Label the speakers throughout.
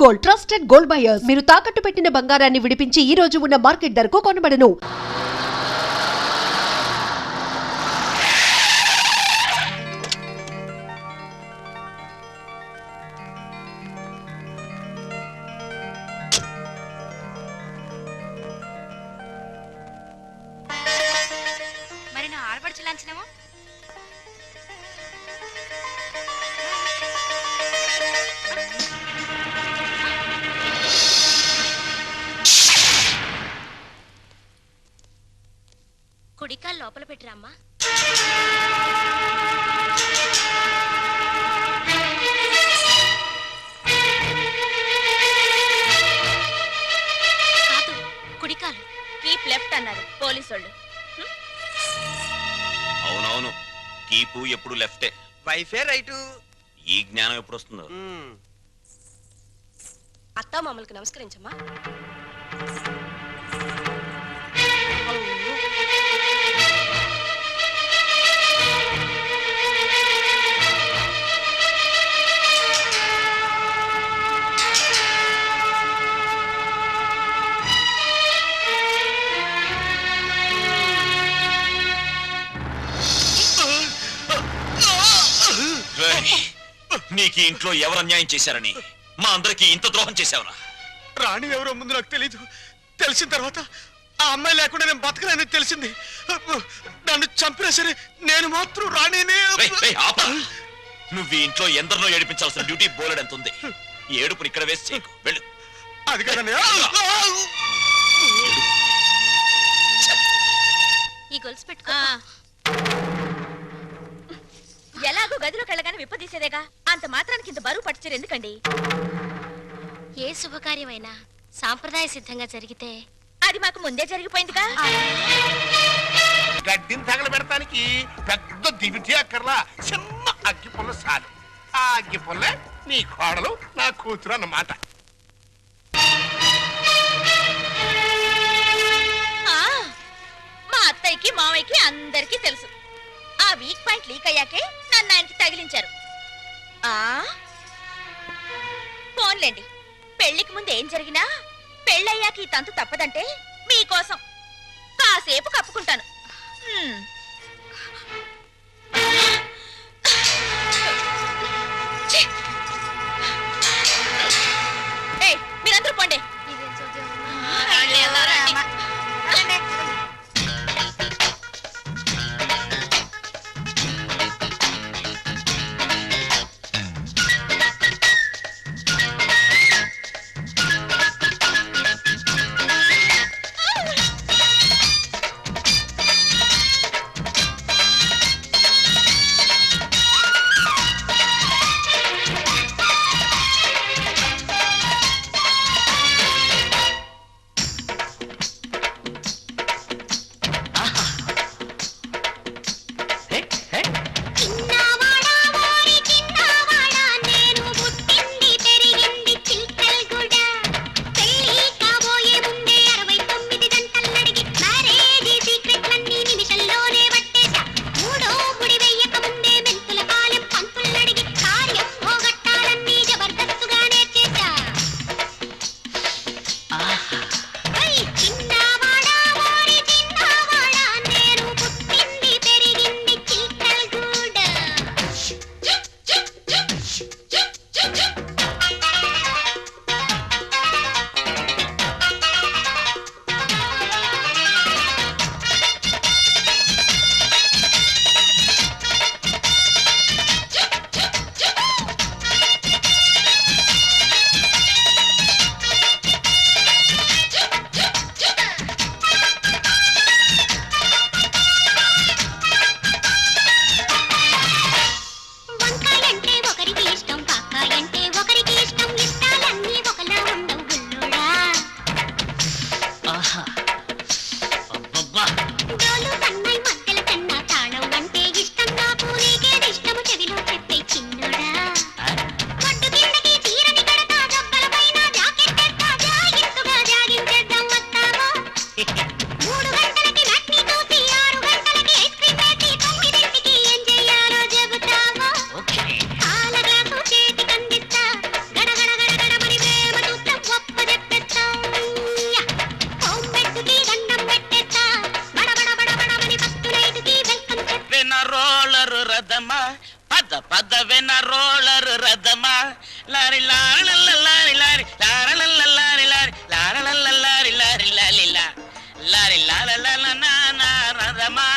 Speaker 1: Gold, trusted gold buyers. మీరు తాకట్టు పెట్టిన బంగారాన్ని విడిపించి ఈ రోజు ఉన్న మార్కెట్ ధరకు కొనబడను.
Speaker 2: మరి నా ఆడపడుచు లాంఛనమో కుడికాలు లోపల పెట్టిరామ్మా. కాదు, కుడికాలు. కీప్ లెఫ్ట్ అన్నారు పోలీసోళ్ళు.
Speaker 3: అవునవును, కీపు ఎప్పుడు లెఫ్టే,
Speaker 4: వైఫే రైటు.
Speaker 3: ఈ జ్ఞానం ఎప్పుడు వస్తుందో.
Speaker 2: అత్తా మామూలుకి నమస్కరించమ్మా.
Speaker 3: నీకు ఇంట్లో ఎవరు అన్యాయం చేశారని, మా అందరికి ఇంత ద్రోహం చేశావురా?
Speaker 4: రాణి ఎవరో ముందు నాకు తెలీదు. తెలిసిన తర్వాత ఆ అమ్మాయి లేకుండా నేను బతకలేని తెలిసింది. నన్ను చంపినా సరే నేను మాత్రం రాణినే.
Speaker 3: నువ్వు ఈ ఇంట్లో ఎందరినో ఏడిపించాల్సిన డ్యూటీ బోలెడ్ ఎంత ఉంది. ఏడుపుని ఇక్కడ వేసి చేయకు, వెళ్ళు.
Speaker 4: అది కదండి.
Speaker 2: ఈ గొలుసు పెట్టుకో. ఎలాగో గదిలోకి వెళ్ళగానే విప్పదీసేదేగా, అంత మాత్రానికి ఇంత బరువు పట్టుచీరు ఎందుకండి? ఏ శుభకార్యమైనా సాంప్రదాయ సిద్ధంగా జరిగితే అది మాకు ముందే జరిగిపోయిందిగా.
Speaker 5: గడ్డిని తగలబెడటానికి పెద్ద దివిటి అక్కర్లా, చిన్న అగ్గి పుల్ల చాలు. ఆ అగ్గి పుల్లే నీ కోడలు, నా కూతురు అన్నమాట.
Speaker 2: మా అత్తయ్యకి మావయ్యకి అందరికీ తెలుసు. ఆ వీక్ పాయింట్ లీక్ అయ్యాకే నన్ను ఆయనకి తగిలించారు. ఫోన్లేండి, పెళ్లికి ముందు ఏం జరిగినా పెళ్ళయ్యాక ఈ తంతు తప్పదంటే మీకోసం కాసేపు కప్పుకుంటాను. మీరందరూ పోండి.
Speaker 6: పదవెన రోలర్ రథమా లారి లారి లారి లారి లారి లారి లారి లారి లారి లారి రథమా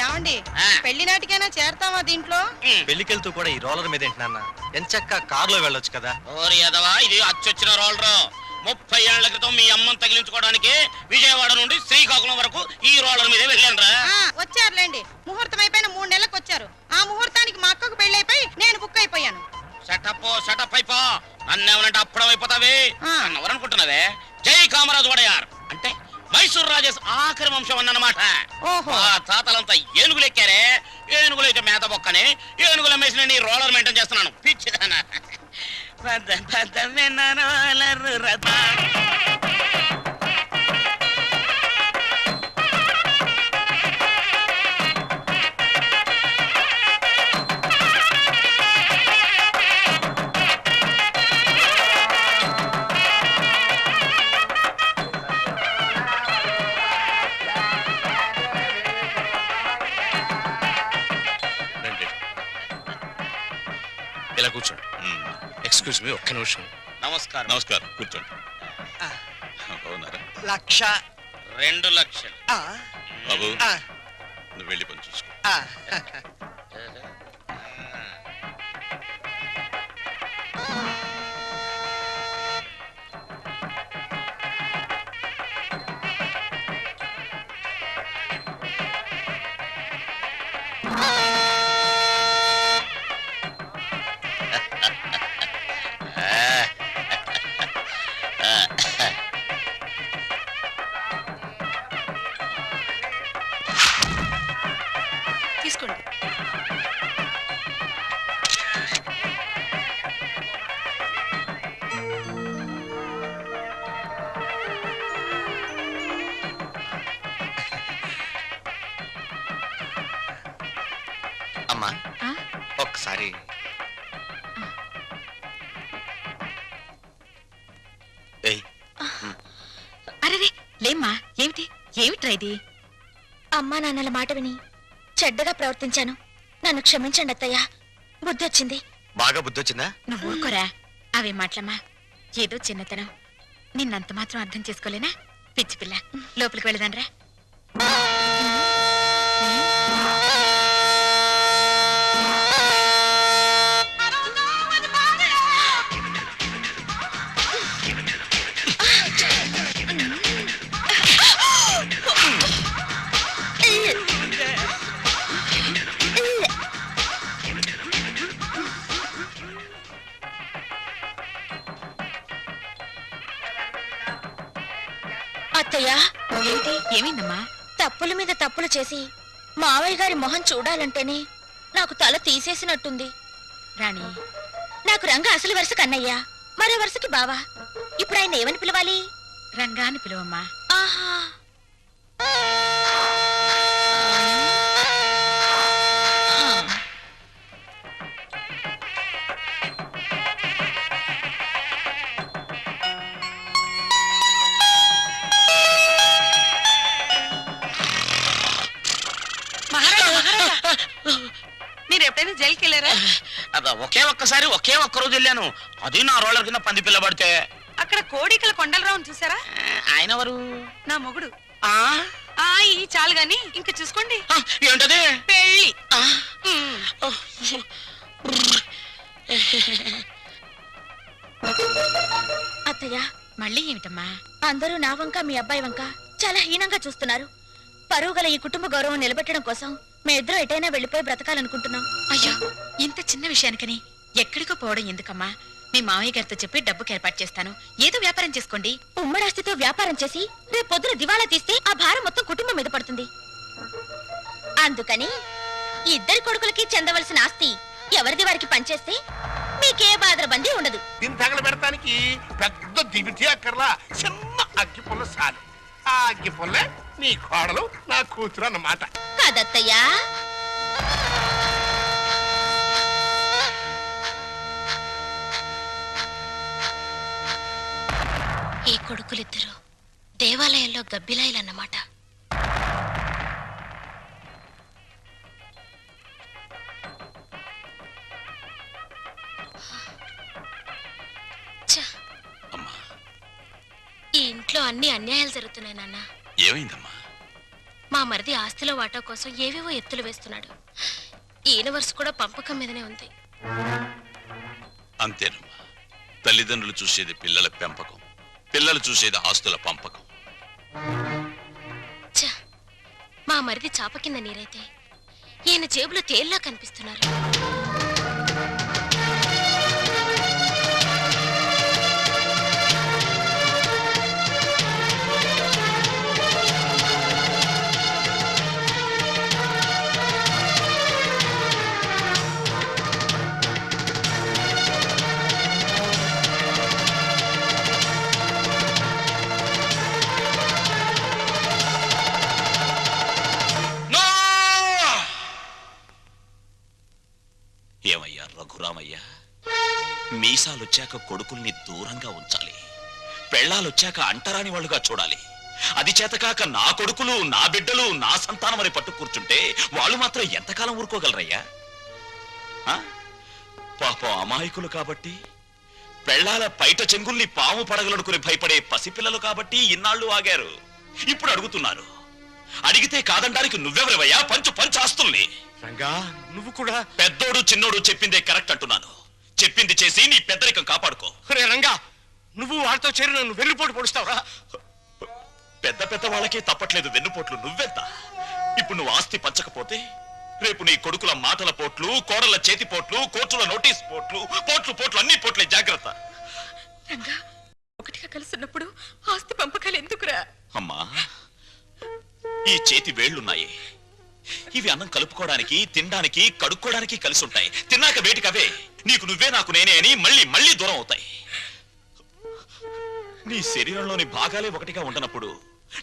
Speaker 7: ఏమండి పెళ్లి నాటికైనా చేరతావా దీంట్లో?
Speaker 4: పెళ్లికెళ్తూ కూడా ఈ రోలర్ మీద ఏంటి నాన్న? ఎంచక్క కారులో వెళ్ళొచ్చు కదా.
Speaker 6: ఓరి యదవా, ఇది అచ్చొచ్చిన రోలరు. 30 ఏళ్ల క్రితం మీ అమ్మని తగిలించుకోవడానికి విజయవాడ నుండి శ్రీకాకుళం వరకు ఈ రోలర్ మీదే వెళ్ళానురా.
Speaker 7: వచ్చారులేండి, ముహూర్తం అయిపోయిన 3 నెలలకు వచ్చారు. ఆ ముహూర్తానికి మా అక్కకు పెళ్లి అయిపోయి నేను బుక్ అయిపోయాను.
Speaker 6: సెటప్ అయిపో. నన్నేమనంటే అప్పుడం అయిపోతావే. ఎవరనుకుంటున్నావే? జై కామరాజు వడయార్ అంటే మైసూర్ రాజేష్ ఆఖరి వంశం అన్నమాట. ఆ తాతలంతా ఏనుగులు ఎక్కారే. ఏనుగులు అయితే మేత బొక్కని ఏనుగుల మేసిన నీ రోలర్ మెయింటైన్ చేస్తున్నాను. పిచ్చిదానా. రోలర్ రథ
Speaker 3: ఇలా కూర్చోండి. ఎక్స్క్యూజ్ మీ, ఒక్క నిమిషం.
Speaker 6: నమస్కారం.
Speaker 3: నమస్కారం, కూర్చోండి. బాగున్నారా?
Speaker 6: 2 లక్షలు.
Speaker 3: బాబు, నువ్వు వెళ్ళి పని చూసుకో.
Speaker 7: తీసుకోండి.
Speaker 4: అమ్మా ఒక్కసారి
Speaker 2: అరే లేమ్మా, ఏమిట్రా ఇది? అమ్మా నాన్నల మాట విని చెడ్డగా ప్రవర్తించాను. నన్ను క్షమించండి అత్తయ్య. బుద్ధి వచ్చింది.
Speaker 4: బాగా బుద్ధి వచ్చిందా?
Speaker 2: నువ్వు ఊరుకోరా. అవే మాటలమ్మా, ఏదో చిన్నతనం. నిన్నంత మాత్రం అర్థం చేసుకోలేనా? పిచ్చి పిల్ల. లోపలికి వెళదాన్రా. అత్తయ్య, ఏమైందమ్మా? తప్పుల మీద తప్పులు చేసి మావయ్య గారి మొహం చూడాలంటేనే నాకు తల తీసేసినట్టుంది. రాణి, నాకు రంగ అసలు వరుస కన్నయ్య, మరో వరుసకి బావా. ఇప్పుడు ఆయన ఏమని పిలవాలి? రంగా అని పిలువమ్మా. ఆహా,
Speaker 7: మీరు ఎప్పుడైనా జైలుకి వెళ్ళారా?
Speaker 6: ఒకే ఒక్క రోజు వెళ్ళాను. అది నా రోలర్ కింద పంది పిల్ల పడితే.
Speaker 7: అక్కడ కోడికల కొండలరావుని చూసారా?
Speaker 6: ఆయన ఎవరు?
Speaker 7: నా మొగుడు.
Speaker 6: ఆ
Speaker 7: ఈ చాలు గాని ఇంకా చూసుకోండి.
Speaker 6: ఏంటది?
Speaker 7: పెళ్ళి.
Speaker 2: అత్తయ్య, మళ్ళీ ఏమిటమ్మా? అందరూ నా వంక మీ అబ్బాయి వంక చాలా హీనంగా చూస్తున్నారు. పరువు గల ఈ కుటుంబ గౌరవం నిలబెట్టడం కోసం మేమిద్దరం ఎటైనా వెళ్ళిపోయి బ్రతకాలనుకుంటున్నాం. అయ్యో, ఇంత చిన్న విషయానికని ఎక్కడికో పోవడం ఎందుకమ్మా? మీ మావయ్య గారితో చెప్పి డబ్బుకి ఏర్పాటు చేస్తాను. ఏదో వ్యాపారం చేసుకోండి. ఉమ్మడాస్తితో వ్యాపారం చేసి రేపు పొద్దున దివాలా తీస్తే ఆ భారం మొత్తం కుటుంబం మీద పడుతుంది. అందుకని ఇద్దరి కొడుకులకి చెందవలసిన ఆస్తి ఎవరిది వారికి పనిచేస్తే మీకే బాధరబంది ఉండదు.
Speaker 5: దీన్ని తగలబెడతానికి పెద్ద దివిటి అక్కర్లా, చిన్న అగ్గి పుల్ల చాలు. ఆ అగ్గి పుల్లే నీ కోడలు నా కూతురు అన్నమాట.
Speaker 2: కాదత్తయ్యా. ఈ కొడుకులిద్దరూ దేవాలయంలో గబ్బిలాయిలన్నమాట. ఇంట్లో అన్ని అన్యాయాలు జరుగుతున్నాయి నాన్న.
Speaker 3: ఏమైందమ్మా?
Speaker 2: మా మరిది ఆస్తిలో వాటా కోసం ఏవేవో ఎత్తులు వేస్తున్నాడు. ఈ యూనివర్స్ కూడా పంపకం మీదనే ఉంది.
Speaker 3: అంతేనమ్మా, తల్లిదండ్రులు చూసేది పిల్లల పెంపకం, పిల్లలు చూసేది ఆస్తుల పంపకం.
Speaker 2: ఛ! మా మరిది చాప కింద నీరైతే ఈయన జేబులో తేల్లా కనిపిస్తున్నారు.
Speaker 3: ఏమయ్యా రఘురామయ్య, మీసాలొచ్చాక కొడుకుల్ని దూరంగా ఉంచాలి, పెళ్ళాలొచ్చాక అంటరాని వాళ్ళుగా చూడాలి. అది చేతకాక నా కొడుకులు, నా బిడ్డలు, నా సంతానం అని పట్టు కూర్చుంటే వాళ్ళు మాత్రం ఎంతకాలం ఊరుకోగలరయ్యా? పాపం అమాయకులు కాబట్టి, పెళ్ళాల పైట చెంగుల్ని పాము పడగలడుకుని భయపడే పసిపిల్లలు కాబట్టి ఇన్నాళ్ళు ఆగారు. ఇప్పుడు అడుగుతున్నారు. అడిగితే కాదండానికి నువ్వెవరివయ్యా? పంచు ఆస్తుల్ని.
Speaker 4: రంగా, నువ్వు కూడా
Speaker 3: పెద్దోడు చిన్నోడు చెప్పిందే కరెక్ట్ అంటున్నాను. చెప్పింది చేసి నీ పెద్దరికం కాపాడుకో.
Speaker 4: రే రంగా, నువ్వు వాడితో చేరి నన్ను వెన్నుపోటు పొడుస్తావురా?
Speaker 3: పెద్ద వాళ్ళకే తప్పట్లేదు వెన్నుపోట్లు, నువ్వెంత? ఇప్పుడు నువ్వు ఆస్తి పంచకపోతే రేపు నీ కొడుకుల మాటల పోట్లు, కోడల చేతి పోట్లు, కోర్టుల నోటీస్ పోట్లు అన్ని పోట్లే. జాగ్రత్త.
Speaker 2: రంగా, ఒకటిగా కలుసున్నప్పుడు ఆస్తి పంపకాలు ఎందుకురా?
Speaker 3: అమ్మా, ఈ చేతి వేళ్లున్నాయి, ఇవి అన్నం కలుపుకోవడానికి, తినడానికి, కడుక్కోవడానికి కలిసి ఉంటాయి. తిన్నాక వేటికి అవే నీకు నువ్వే నాకు నేనే అని మళ్ళీ దూరం అవుతాయి. నీ శరీరంలోని భాగాలే ఒకటిగా ఉండనప్పుడు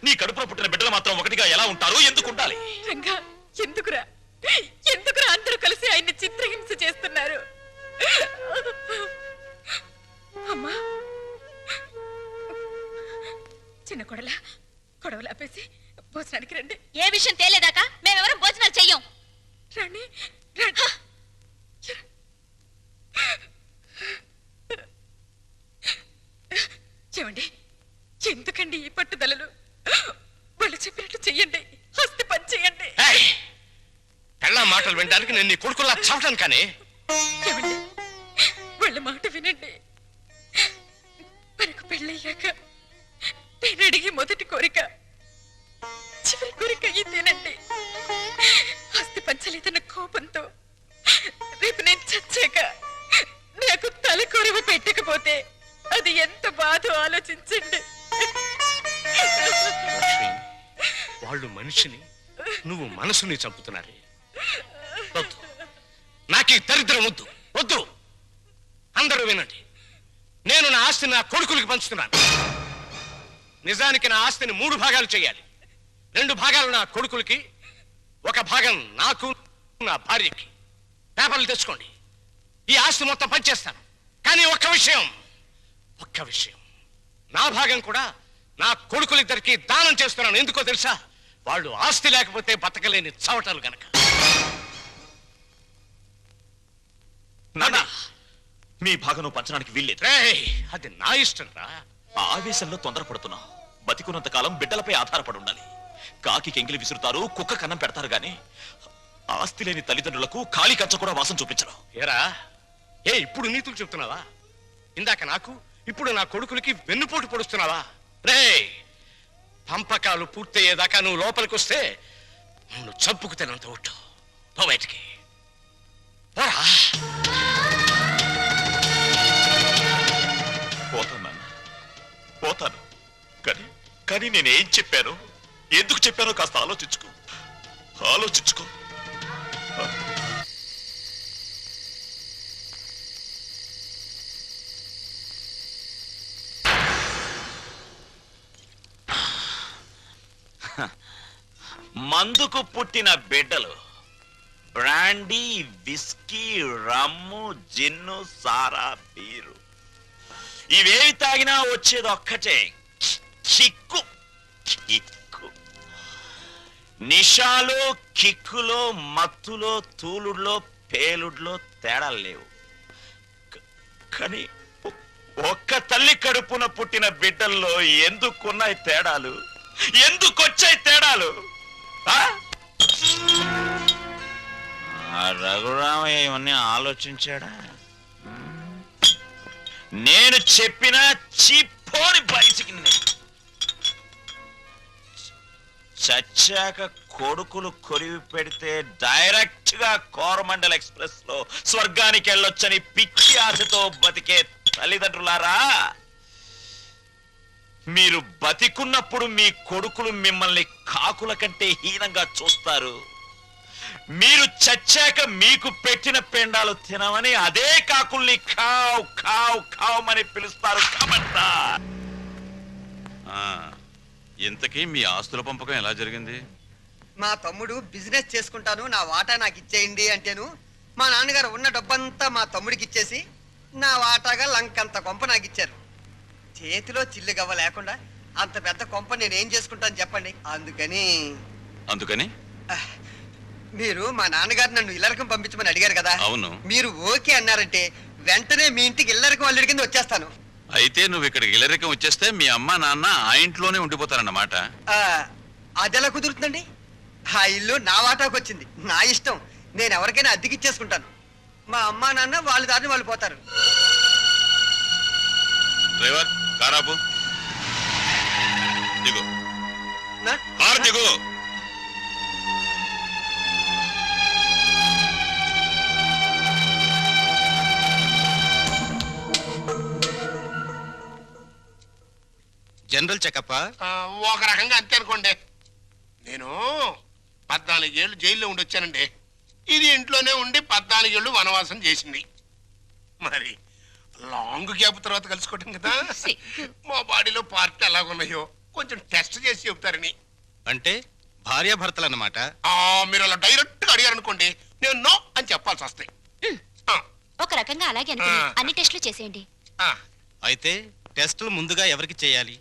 Speaker 3: నీ కడుపులో పుట్టిన బిడ్డలు మాత్రం ఒకటిగా ఎలా ఉంటారు? ఎందుకు ఉండాలి?
Speaker 2: రంగా, ఎందుకురా అందరూ కలిసి ఆయన్ని చిత్రహింస చేస్తున్నారు? అమ్మా, చిన్న కొడవలు ఆపేసి భోజనానికి రండి. ఏ విషయం తేలేదాకా మేమెవరం భోజనాలు చెయ్యం. రండి. ఏమండి, ఎందుకండి ఈ పట్టుదలలు? వాళ్ళు చెప్పినట్టు చెయ్యండి, ఆస్తి పని చెయ్యండి.
Speaker 4: పెళ్ళా మాటలు వినడానికి నేను నీ కొడుకులా చావటాను. కానీ
Speaker 2: ఏమండి, వాళ్ళ మాట వినండి. మనకు పెళ్ళయ్యాక నేను అడిగి మొదటి కోరిక, చివరి కోరిక ఇదేనండి. ఆస్తి పంచలేదన్న కోపంతో రేపు నేను చచ్చాక నాకు తలకొరువు పెట్టకపోతే అది ఎంత బాధో ఆలోచించండి.
Speaker 4: వాళ్ళు మనిషిని, నువ్వు మనసుని చంపుతున్నారే. వద్దు, నాకు ఈ దరిద్రం వద్దు. అందరూ వినండి, నేను నా ఆస్తిని నా కొడుకులకి పంచుతున్నాను. నిజానికి నా ఆస్తిని 3 భాగాలు చేయాలి. 2 భాగాలు నా కొడుకులకి, 1 భాగం నాకు, నా భార్యకి. పేపర్లు తెచ్చుకోండి. ఈ ఆస్తి మొత్తం పనిచేస్తాను. కానీ ఒక్క విషయం, నా భాగం కూడా నా కొడుకులిద్దరికి దానం చేస్తున్నాను. ఎందుకో తెలుసా? వాళ్ళు ఆస్తి లేకపోతే బతకలేని చవటలు గనక.
Speaker 3: నాన్నా, మీ భాగం పంచడానికి వీల్లేదు.
Speaker 4: అది నా ఇష్టం రా.
Speaker 3: ఆవేశంలో తొందరపడుతున్నావు. బతికున్నంత కాలం బిడ్డలపై ఆధారపడి ఉండాలి. కాకి ఎంగిలి విసురుతారు, కుక్క కన్నం పెడతారు గాని ఆస్తి లేని తల్లిదండ్రులకు ఖాళీ కంచ కూడా వాసం చూపించరు.
Speaker 4: ఏరా, ఇప్పుడు నీతులు చెప్తున్నావా? ఇందాక నాకు, ఇప్పుడు నా కొడుకులకి వెన్నుపోటు పొడుస్తున్నావా? పంపకాలు పూర్తయ్యేదాకా నువ్వు లోపలికి వస్తే నువ్వు చంపుకు తినంత ఒట్టు. పో బయటికి.
Speaker 3: పోతాను. కానీ నేనేం చెప్పాను, ఎందుకు చెప్పానో కాస్త ఆలోచించుకో. మందుకు పుట్టిన బిడ్డలు బ్రాండీ, విస్కీ, రమ్ము, జిన్ను, సారా, బీరు ఇవేవి తాగినా వచ్చేది ఒక్కటే, కిక్కు. నిషాలో, కిక్కులో, మత్తులో, తూలుడులో, పేలుడులో తేడాలు లేవు. కానీ ఒక్క తల్లి కడుపున పుట్టిన బిడ్డల్లో ఎందుకున్నాయి తేడాలు? ఎందుకొచ్చాయి తేడాలు? ఆ రఘురామయ్య ఇవన్నీ ఆలోచించాడా? నేను చెప్పిన చిప్పోని బయటికి చచ్చాక కొడుకులు కొరివి పెడితే డైరెక్ట్ గా కోరమండల్ ఎక్స్ప్రెస్ లో స్వర్గానికి వెళ్ళొచ్చని పిచ్చి ఆశతో బతికే తల్లిదండ్రులారా, మీరు బతికున్నప్పుడు మీ కొడుకులు మిమ్మల్ని కాకుల కంటే హీనంగా చూస్తారు. మీరు చచ్చాక మీకు పెట్టిన పెండాలు తినమని అదే కాకుల్ని కావ్ కావ్ కావమని పిలుస్తారు. కమంటా.
Speaker 8: ఇంతకీ మీ ఆస్తుల పంపకం ఎలా జరిగింది?
Speaker 9: మా తమ్ముడు బిజినెస్ చేసుకుంటాను, నా వాటా నాకు ఇచ్చేయండి అంటేను మా నాన్నగారు ఉన్న డబ్బంతా మా తమ్ముడికి ఇచ్చేసి నా వాటాగా లంకంత కొంప నాకు ఇచ్చారు. చేతిలో చిల్లు గవ్వ లేకుండా అంత పెద్ద కొంప నేనేం చేసుకుంటాను చెప్పండి.
Speaker 8: అందుకని
Speaker 9: మీరు మా నాన్నగారు నన్ను ఇల్లరకం పంపించమని అడిగారు కదా.
Speaker 8: అవును.
Speaker 9: మీరు ఓకే అన్నారంటే వెంటనే మీ ఇంటికి ఇల్లరకం అల్లుడి కింద వచ్చేస్తాను.
Speaker 8: అయితే నువ్వు ఇక్కడికి ఇల్లరికం వచ్చేస్తే మీ అమ్మ నాన్న ఆ ఇంట్లోనే ఉండిపోతారన్నమాట.
Speaker 9: అదెలా కుదురుతుందండి? ఆ ఇల్లు నా వాటాకు వచ్చింది, నా ఇష్టం. నేను ఎవరికైనా అద్దెకిచ్చేసుకుంటాను. మా అమ్మా నాన్న వాళ్ళ దారిని వాళ్ళు పోతారు.
Speaker 8: డ్రైవర్ కారాపు దిగు, కారు దిగు.
Speaker 4: జనరల్ చెకప్
Speaker 5: ఒక రకంగా అంతే అనుకోండి. నేను 14 ఏళ్ళు జైల్లో ఉండి వచ్చానండి. ఇది ఇంట్లోనే ఉండి 14 ఏళ్ళు వనవాసం చేసింది. మరి లాంగ్ గ్యాప్ తర్వాత కలుసుకోవటం కదా. మా బాడీలో పార్టీ ఎలాగున్నాయో కొంచెం టెస్ట్ చేసి చెబుతారని.
Speaker 4: అంటే భార్యాభర్తలు అన్నమాట.
Speaker 5: మీరు అలా డైరెక్ట్ గా అడిగారు అనుకోండి, నేను నో అని చెప్పాల్సి వస్తాయి.
Speaker 2: ఒక రకంగా అలాగే అన్ని టెస్టులు చేసేయండి.
Speaker 4: అయితే టెస్టులు ముందుగా ఎవరికి చేయాలి?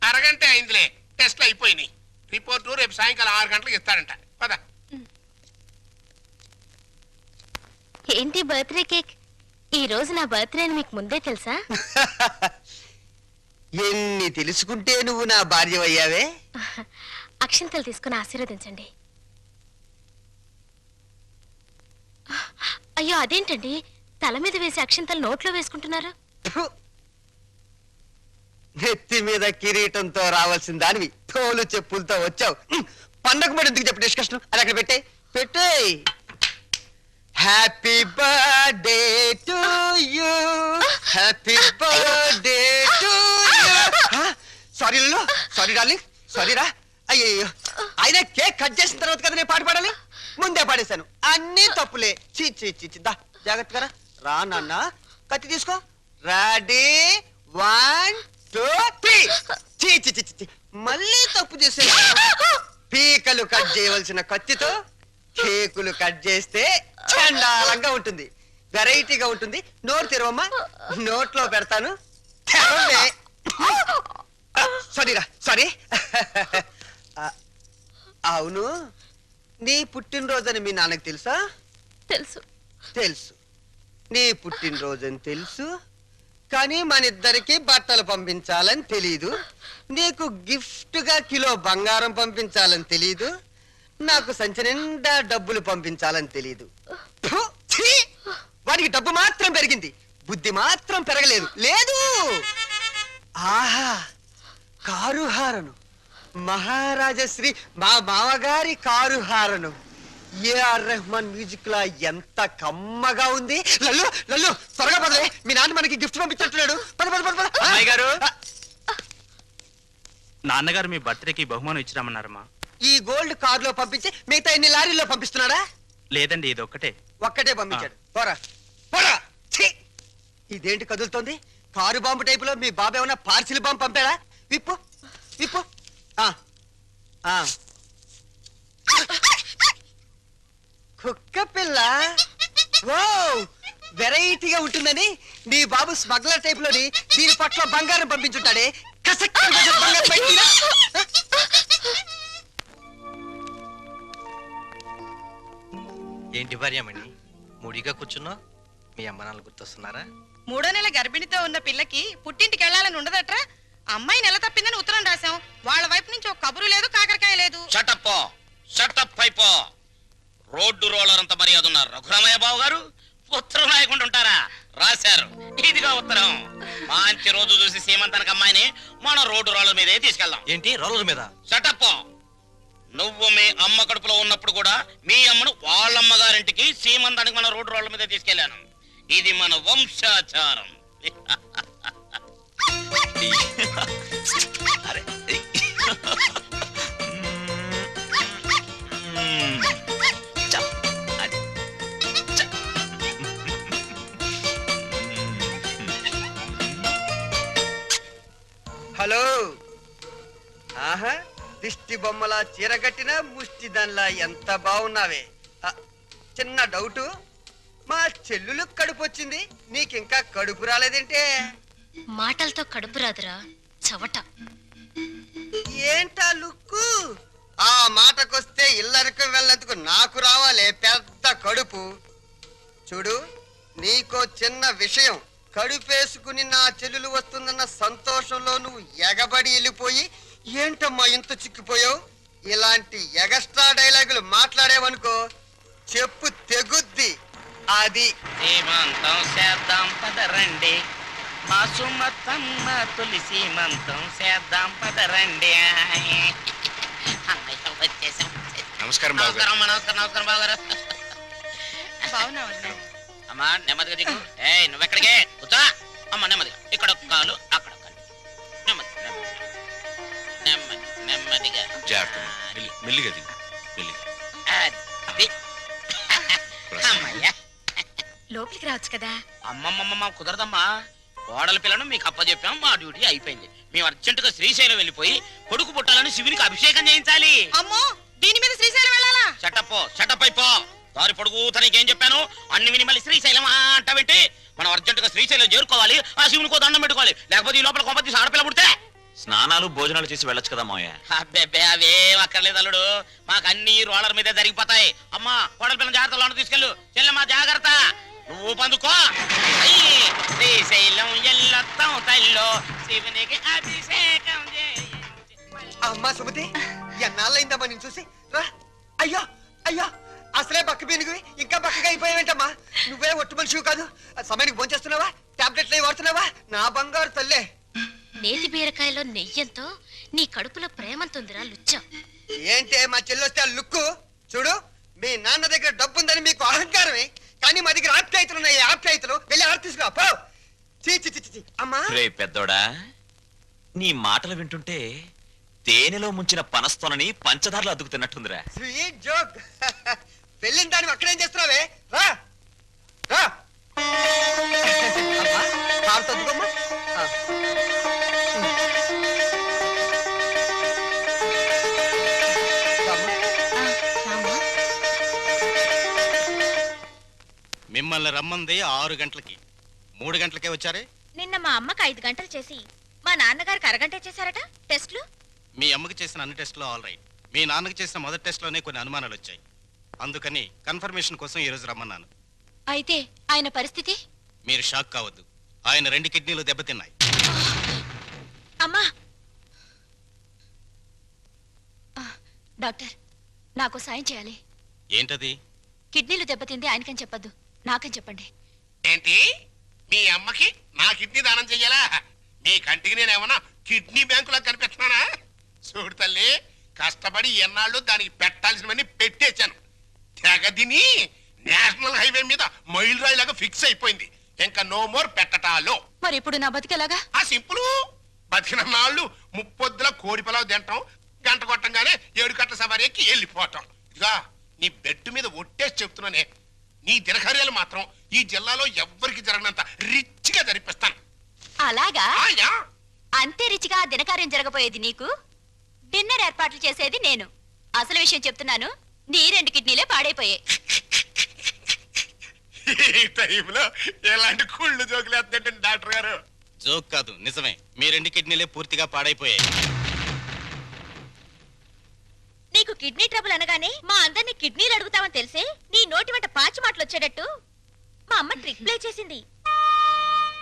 Speaker 5: అరగంట అయిందిలే, టెస్ట్లు అయిపోయినాయి. రిపోర్టు రేపు సాయంకాలం 6 గంటలకు ఇస్తారంట. పద.
Speaker 2: ఏంటి బర్త్డే కేక్? ఈ రోజు నా బర్త్డే అని మీకు ముందే తెలుసా?
Speaker 9: ఎన్ని తెలుసుకుంటే నువ్వు నా భార్య అయ్యావే.
Speaker 2: అక్షంతలు తీసుకుని ఆశీర్వదించండి. అయ్యో అదేంటండి, తల మీద వేసి అక్షంతలు నోట్లో వేసుకుంటున్నారు?
Speaker 9: నెత్తి మీద కిరీటంతో రావాల్సిన దానివి తోలు చెప్పులతో వచ్చావు. పండగ పడి ఎందుకు చెప్పు డిస్కషన్? అది అక్కడ పెట్టే. Happy birthday to you, happy birthday to you. Sorry లిల్లో, సారీ డార్లింగ్, సారీ రా. అయ్యో, ఆయన కేక్ కట్ చేసిన తర్వాత కదా నేను పాట పాడాలి, ముందే పాడేశాను. అన్ని తప్పులే. దా జాగ్రత్తగా రా నాన్న. కత్తి తీసుకో. రెడీ 1 2 3. మళ్ళీ తప్పు చేసే. పీకలు కట్ చేయవలసిన కత్తితో కేకులు కట్ చేస్తే చండాలంగా ఉంటుంది, వెరైటీగా ఉంటుంది. నోరు తెరవమ్మా, నోట్లో పెడతాను. సారీరా, సారీ. అవును, నీ పుట్టినరోజని మీ నాన్నకు తెలుసా? తెలుసు. నీ పుట్టినరోజని తెలుసు, కానీ మన ఇద్దరికి బట్టలు పంపించాలని తెలీదు. నీకు గిఫ్ట్ గా కిలో బంగారం పంపించాలని తెలీదు. నాకు సంచి నిండా డబ్బులు పంపించాలని తెలీదు. వాడికి డబ్బు మాత్రం పెరిగింది, బుద్ధి మాత్రం పెరగలేదు. లేదు. ఆహా, కారు హారను, మహారాజశ్రీ మా మామగారి car horn. A R Rahman music లా ఎంత కమ్మగా ఉంది. లల్లు లల్లు త్వరగా పదవే, మీ నాన్న మనకి గిఫ్ట్ పంపించున్నాడు. పద పద పద పద.
Speaker 6: అమ్మాయి గారు, నాన్నగారు మీ బర్త్డేకి బహుమానం ఇచ్చిరామన్నారమ్మా.
Speaker 9: ఈ గోల్డ్ కార్ లో పంపించి మిగతా ఎన్ని లారీల్లో పంపిస్తున్నాడా?
Speaker 6: లేదండి, ఇది ఒక్కటే.
Speaker 9: ఒక్కటే పంపించాడు. పోరా పోరా. ఛీ! ఇదేంటి కదులుతోంది? కారు బాంబు టైపులో మీ బాబు ఏమన్నా పార్సిల్ బాంబు పంపాడా? విప్పు విప్పు. ఆ, ఆ. కుక్క పిల్ల. ఓ, వెరైటీగా ఉంటుందని నీ బాబు స్మగ్లర్ టైప్ లోని దీని పట్ల బంగారం పంపించుంటాడే. కసక్కని బంగారం బయటికి.
Speaker 10: ఏంటి భార్యమణి ముడిగా కూర్చున్నా? మీ అమ్మ నాన్న గుర్తొస్తున్నారా?
Speaker 7: 3వ నెల గర్భిణితో ఉన్న పిల్లకి పుట్టింటికి వెళ్ళాలని ఉండదట్రా. అమ్మాయి నెల తప్పిందని ఉత్తరం రాశాం. వాళ్ళ వైపు నుంచి ఒక కబురు లేదు, కాకరకాయ లేదు.
Speaker 6: షటప్ అయిపో. రోడ్డు రోలర్ అంత మర్యాద ఉన్నారు రఘురామయ్య బాబు గారు. ఉత్తరం రాయకుండా ఉంటారా? రాశారు. ఇదిగా ఉత్తరం. మంచి రోజు చూసి సీమంతానికి అమ్మాయిని మన రోడ్డు రోలర్ మీదే తీసుకెళ్దాం.
Speaker 10: ఏంటి రోలర్ మీద?
Speaker 6: షటప్. నువ్వు మీ అమ్మ కడుపులో ఉన్నప్పుడు కూడా మీ అమ్మను వాళ్ళమ్మగారింటికి సీమంతానికి మన రోడ్డు రోలర్ మీద తీసుకెళ్లాను. ఇది మన వంశాచారం.
Speaker 3: అరే
Speaker 9: హలో. ఆహా, దిష్టి బొమ్మలా చీరగట్టిన ముష్టి దానిలా ఎంత బాగున్నావే. చిన్న డౌటు, మా చెల్లులు కడుపు వచ్చింది, నీకింకా కడుపు రాలేదేంటే?
Speaker 2: మాటలతో కడుపు రాదురా చవట.
Speaker 9: ఏంటా లుక్కు? ఆ మాటకొస్తే ఇల్లరికి వెళ్ళేందుకు నాకు రావాలే పెద్ద కడుపు. చూడు, నీకో చిన్న విషయం. కడుపేసుకుని నా చెల్లెలు వస్తుందన్న సంతోషంలో నువ్వు ఎగబడి వెళ్ళిపోయి ఏంటమ్మా ఇంత చిక్కిపోయావు? ఇలాంటి ఎగస్ట్రా డైలాగులు మాట్లాడేవనుకో చెప్పు తెగుద్ది. అది
Speaker 6: సీమంతం చేద్దాం పదరండి, మా సుమతమ్మ తొలి సీమంతం చేద్దాం పదరండి. వచ్చేసాం.
Speaker 5: నమస్కారం బాబు గారు.
Speaker 6: నమస్కారం అమ్మా, నమస్కారం నమస్కారం బాబు గారు.
Speaker 7: బాగున్నావు
Speaker 6: అమ్మా నెమ్మదిగా దిగు. నువ్వెక్కడికే కూర్చో. అమ్మ నెమ్మదిగా, ఇక్కడ ఒక కాలు అక్కడ ఒక కాలు. నెమ్మది నెమ్మది నెమ్మదిగా
Speaker 3: మెల్లిగా దిగు, మెల్లిగా.
Speaker 6: అది. అమ్మయ్యా.
Speaker 2: లోపలికి రావచ్చు కదా.
Speaker 6: అమ్మమ్మమ్మ కుదరదమ్మా. కోడల పిల్లను మీకు అప్పచెప్పాం, మా డ్యూటీ అయిపోయింది. మేము అర్జెంటుగా శ్రీశైలం వెళ్ళిపోయి కొడుకు పుట్టాలని శివునికి అభిషేకం చేయించాలి.
Speaker 7: అమ్మో, దీని మీద శ్రీశైలం వెళ్ళాలా?
Speaker 6: షటప్ అయిపో. దారి పొడుగు తనకేం చెప్పాను అన్ని విని మళ్ళీ శ్రీశైలం అంటావేంటి? మనం అర్జెంటుగా శ్రీశైలం చేరుకోవాలి, ఆ శివునికో దండం పెట్టుకోవాలి. లేకపోతే ఈ లోపల కొంపతి ఆడపిల్ల పుడితే
Speaker 3: స్నానాలు భోజనాలు చేసి వెళ్ళొచ్చు కదా మావయ్య.
Speaker 6: అబ్బే అవేం అక్కర్లేదు అల్లుడు. మాకు అన్ని రోలర్ మీదే జరిగిపోతాయి. అమ్మా కోడల పిల్లల జాగ్రత్తలో తీసుకెళ్ళు. చెల్లెమ్మా జాగ్రత్త. నువ్వు పందుకో. శ్రీశైలం ఎల్లొత్తం తల్లో శివునికి అభిషేకం
Speaker 9: అమ్మా సుమతి, ఎన్నాళ్ళైందమ్మా నేను చూసి. రా. అయ్యో అయ్యో, అసలే బక్క పీనుగువి ఇంకా బక్కగా అయిపోయావేంటమ్మా? నువ్వే ఒట్టు మనిషివి కాదు. సమయానికి భోంచేస్తున్నావా? టాబ్లెట్లు అవి వాడుతున్నావా? నా బంగారు తల్లే.
Speaker 2: నేతి బీరకాయలో నెయ్యంతో నీ కడుపులో ప్రేమంతుందిరా లుచ్చ.
Speaker 9: ఏంటే మా చెల్లొస్తే ఆ లుక్కు? చూడు, మీ నాన్న దగ్గర డబ్బుందని మీకు అహంకారమే, కానీ మా దగ్గర ఆప్యాయతలు ఉన్నాయి. ఆప్యాయతలు వెళ్ళి ఆడ తీసుకురా పో. చీ చీ చీ చీ. అమ్మా
Speaker 3: రే పెద్దోడా, నీ మాటలు వింటుంటే తేనెలో ముంచిన పనస్తోనని పంచదారలు అద్దుకుతున్నట్టుందిరా.
Speaker 9: Sweet joke. వెళ్ళిన దాన్ని అక్కడేం చేస్తున్నావే? రా రా. అమ్మా, కారు తద్దుకోమ్మా.
Speaker 10: మిమ్మల్ని రమ్మంది 6 గంటలకి, 3 గంటలకే వచ్చారే.
Speaker 2: నిన్న మా అమ్మకి 5 గంటలు చేసి మా నాన్నగారికి అరగంట చేశారట టెస్ట్లు.
Speaker 10: మీ అమ్మకి చేసిన అన్ని టెస్టులు ఆల్ రైట్. మీ నాన్నకి చేసిన మొదటి టెస్ట్లోనే కొన్ని అనుమానాలు వచ్చాయి. అందుకని కన్ఫర్మేషన్ కోసం ఈ రోజు రమ్మన్నాను.
Speaker 2: అయితే ఆయన పరిస్థితి?
Speaker 10: మీరు షాక్ కావద్దు. ఆయన 2 కిడ్నీలు దెబ్బతిన్నాయి.
Speaker 2: అమ్మా డాక్టర్, నాకు సాయం చేయాలి.
Speaker 10: ఏంటది?
Speaker 2: కిడ్నీలు దెబ్బతింది ఆయనకని చెప్పద్దు, నాకని చెప్పండి.
Speaker 5: ఏంటి మీ అమ్మకి నా కిడ్నీ దానం చెయ్యాలా? మీ కంటికి నేనేమన్నా కిడ్నీ బ్యాంకులా కనిపిస్తున్నానా? చూడు తల్లి, కష్టపడి ఎన్నాళ్ళు దానికి పెట్టాల్సినవన్నీ పెట్టేశాను. తెగదిని నేషనల్ హైవే మీద మైల్ రాయిలాగా ఫిక్స్ అయిపోయింది. ఇంకా నో మోర్ పెట్టటాలో.
Speaker 2: మరి ఇప్పుడు నా బతికేలాగా?
Speaker 5: ఆ సింపుల్. బతికిన నాళ్ళు ముప్పొద్దుల కోడి పొలావు తింటాం, గంట కొట్టంగానే 7 గంటల సవారీ ఎక్కి వెళ్ళిపోవటం. ఇదిగా నీ బెడ్ మీద ఒట్టేసి చెప్తున్నానే, నీ దినకార్యాలు మాత్రం ఈ జిల్లాలో ఎవ్వరికి జరగనంత రిచ్గా జరిపిస్తాను.
Speaker 2: అలాగా?
Speaker 5: ఆయా.
Speaker 2: అంతే రిచిగా ఆ దినకార్యం జరగబోయేది నీకు, డిన్నర్ ఏర్పాట్లు చేసేది నేను. అసలు విషయం చెప్తున్నాను, నీ 2 కిడ్నీలే పాడైపోయాయి.
Speaker 5: ఈ టైంలో ఎలాంటి కుళ్ళు జోకులు వేస్తుంటే డాక్టర్ గారు.
Speaker 10: జోక్ కాదు, నిజమే. మీ 2 కిడ్నీలే పూర్తిగా పాడైపోయాయి.
Speaker 2: నీకు కిడ్నీ ట్రబుల్ అనగానే మా అందరినీ కిడ్నీలు అడుగుతామని తెలిసే నీ నోటి వెంట పాచి మాటలు వచ్చేటట్టు మా అమ్మ ట్రిక్ ప్లే చేసింది.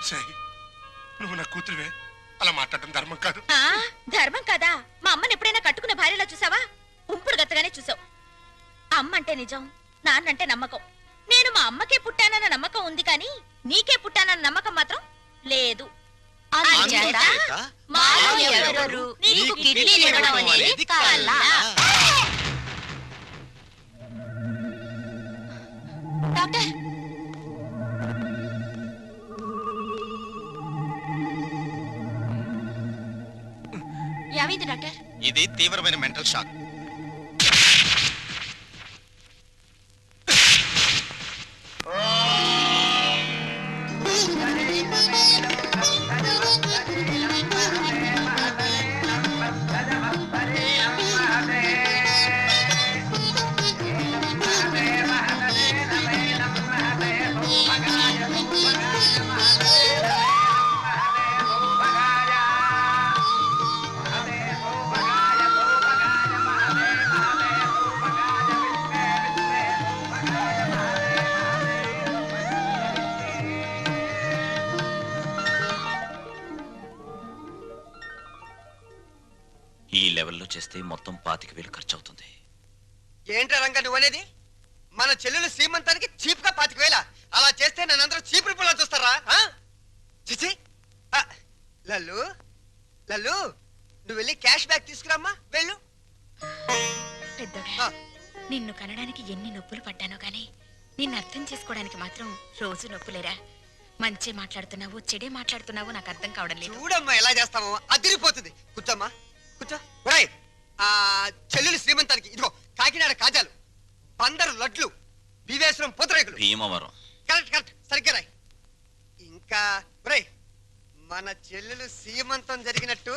Speaker 5: సై, నువ్వు నా కూతురువే, అలా మాట్లాడటం ధర్మం కాదు.
Speaker 2: ధర్మం కాదా? మా అమ్మని ఎప్పుడైనా కట్టుకున్న భార్యలా చూసావా? ఉంపుడు గత్తగానే చూసావు. అమ్మ అంటే నిజం, నాన్నంటే నమ్మకం. నేను మా అమ్మకే పుట్టానన్న నమ్మకం ఉంది, కానీ నీకే పుట్టానన్న నమ్మకం మాత్రం లేదు. అందుచేత మాలో ఎవరెవరు నీకు కిడ్నీలు ఇవ్వడం అనేది కల. డాక్టర్, ఏమైంది డాక్టర్?
Speaker 10: ఇది తీవ్రమైన మెంటల్ షాక్.
Speaker 3: ఈ లెవెల్లో చేస్తే మొత్తం 25,000 ఖర్చు అవుతుంది.
Speaker 9: ఏంట్రా రంగా నువ్వు అనేది? మన చెల్లెలు శ్రీమంతానికి చీప్ గా 25,000? అలా చేస్తే నన్నందరూ చీప్ రిపోర్ట్ చూస్తారా? చిచి. లల్లు, లల్లు, నువ్వు వెళ్ళి క్యాష్ బ్యాక్ తీసుకురామ్మా, వెళ్ళు.
Speaker 2: పెద్దోడా, నిన్ను కనడానికి ఎన్ని నొప్పులు పడ్డానో గానీ నిన్ను అర్థం చేసుకోవడానికి మాత్రం రోజు నొప్పులేరా. మంచి మాట్లాడుతున్నావు, చెడే మాట్లాడుతున్నావు నాకు అర్థం కావడం లేదు.
Speaker 9: చూడమ్మా ఎలా చేస్తామో, అదిరిపోతుంది. కూర్చోమ్మా, కూర్చో. ఒరేయ్, చెల్లెలు శ్రీమంతానికి ఇదిగో కాకినాడ కాజాలు, 12 లడ్లు, బీవేశ్వరం పూతరేకులు.
Speaker 3: భీమవరం.
Speaker 9: కరెక్ట్ కరెక్ట్, సరిగ్గా రాయ్. ఇంకా ఒరేయ్, మన చెల్లెలు శ్రీమంతం జరిగినట్టు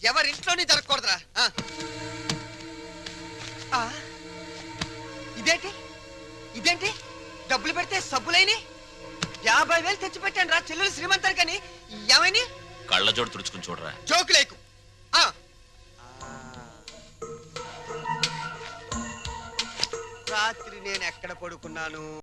Speaker 9: ఎవరింట్లోనే జరగకూడదురా. ఇదేంటి ఇదేంటి డబ్బులు పెడితే సబ్బులైని 50,000 తెచ్చి పెట్టాను రా చెల్లెలు శ్రీమంతానికని. ఏమైనా
Speaker 3: కళ్ళజోడు తుడుచుకుని చూడరా.
Speaker 9: జోకులేకు. రాత్రి నేను ఎక్కడ పడుకున్నాను?